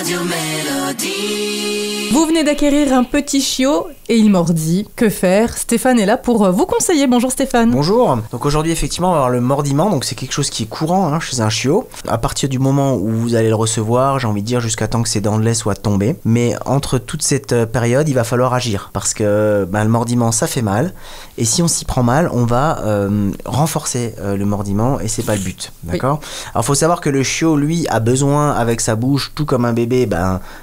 Radio Mélodie. Vous venez d'acquérir un petit chiot et il mordit. Que faire? Stéphane est là pour vous conseiller. Bonjour Stéphane. Bonjour. Donc aujourd'hui effectivement on va avoir le mordiment, donc c'est quelque chose qui est courant chez un chiot. À partir du moment où vous allez le recevoir, j'ai envie de dire jusqu'à temps que ses dents de lait soient tombées. Mais entre toute cette période, il va falloir agir parce que le mordiment ça fait mal. Et si on s'y prend mal, on va renforcer le mordiment et c'est pas le but. D'accord ? Oui. Alors il faut savoir que le chiot lui a besoin avec sa bouche, tout comme un bébé,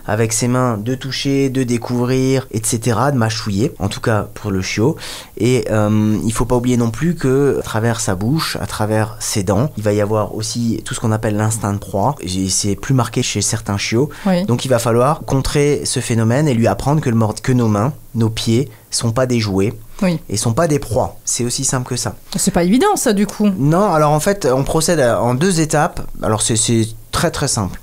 avec ses mains, de toucher, de découvrir, etc., de mâchouiller, en tout cas pour le chiot. Et il faut pas oublier non plus que à travers sa bouche, à travers ses dents, il va y avoir aussi tout ce qu'on appelle l'instinct de proie. Et c'est plus marqué chez certains chiots. Oui. Donc il va falloir contrer ce phénomène et lui apprendre que nos mains, nos pieds sont pas des jouets. Oui. Et sont pas des proies. C'est aussi simple que ça. C'est pas évident ça du coup. Non, alors en fait on procède en 2 étapes. Alors c'est très très simple.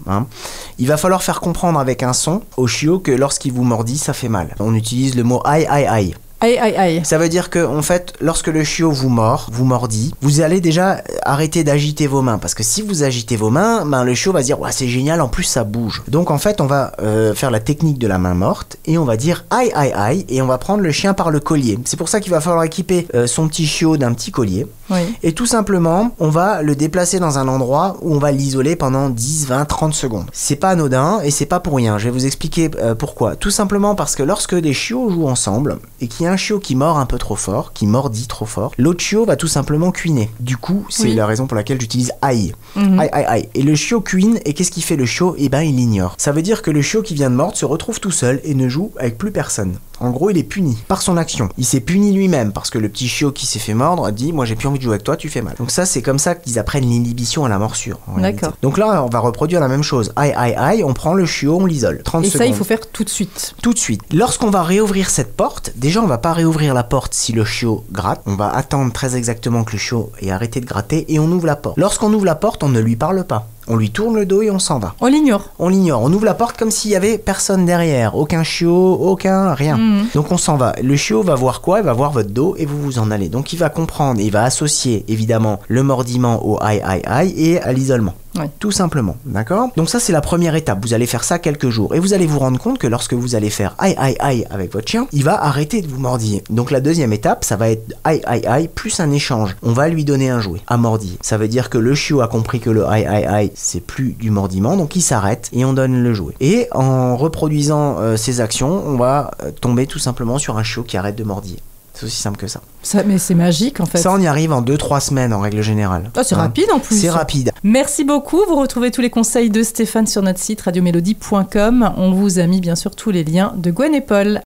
Il va falloir faire comprendre avec un son au chiot que lorsqu'il vous mordit, ça fait mal. On utilise le mot aïe aïe aïe. Aïe aïe aïe. Ça veut dire que en fait, lorsque le chiot vous mordit, vous allez déjà arrêter d'agiter vos mains parce que si vous agitez vos mains, le chiot va se dire c'est génial, en plus ça bouge. Donc en fait, on va faire la technique de la main morte et on va dire aïe aïe aïe et on va prendre le chien par le collier. C'est pour ça qu'il va falloir équiper son petit chiot d'un petit collier. Oui. Et tout simplement, on va le déplacer dans un endroit où on va l'isoler pendant 10, 20, 30 secondes. C'est pas anodin et c'est pas pour rien. Je vais vous expliquer pourquoi. Tout simplement parce que lorsque des chiots jouent ensemble et qu'il y a un chiot qui mord un peu trop fort, qui mordit trop fort, l'autre chiot va tout simplement cuiner. Du coup, c'est la raison pour laquelle j'utilise aïe. Aïe, aïe, aïe. Et le chiot cuine, et qu'est-ce qu'il fait le chiot ? Il ignore. Ça veut dire que le chiot qui vient de mordre se retrouve tout seul et ne joue avec plus personne. En gros, il est puni par son action. Il s'est puni lui-même parce que le petit chiot qui s'est fait mordre dit moi j'ai plus envie de jouer avec toi, tu fais mal. Donc ça c'est comme ça qu'ils apprennent l'inhibition à la morsure. D'accord. Donc là on va reproduire la même chose. Aïe aïe aïe, on prend le chiot, on l'isole. 30 secondes. Et ça il faut faire tout de suite. Tout de suite. Lorsqu'on va réouvrir cette porte, déjà on va pas réouvrir la porte si le chiot gratte. On va attendre très exactement que le chiot ait arrêté de gratter et on ouvre la porte. Lorsqu'on ouvre la porte, on ne lui parle pas. On lui tourne le dos et on s'en va. On l'ignore. On l'ignore. On ouvre la porte comme s'il y avait personne derrière. Aucun chiot, aucun rien. Donc on s'en va. Le chiot va voir quoi ? Il va voir votre dos et vous vous en allez. Donc il va comprendre, il va associer évidemment le mordiment au aïe aïe aïe et à l'isolement. Oui. Tout simplement, d'accord ? Donc ça c'est la première étape, vous allez faire ça quelques jours et vous allez vous rendre compte que lorsque vous allez faire aïe aïe aïe avec votre chien, il va arrêter de vous mordiller. Donc la deuxième étape, ça va être aïe aïe aïe plus un échange. On va lui donner un jouet à mordiller. Ça veut dire que le chiot a compris que le aïe aïe aïe c'est plus du mordiment, donc il s'arrête et on donne le jouet. Et en reproduisant ces actions, on va tomber tout simplement sur un chiot qui arrête de mordiller. C'est aussi simple que ça. Mais c'est magique en fait. Ça, on y arrive en 2-3 semaines en règle générale. C'est rapide en plus. C'est rapide. Merci beaucoup. Vous retrouvez tous les conseils de Stéphane sur notre site radiomélodie.com. On vous a mis bien sûr tous les liens de Gwen et Paul.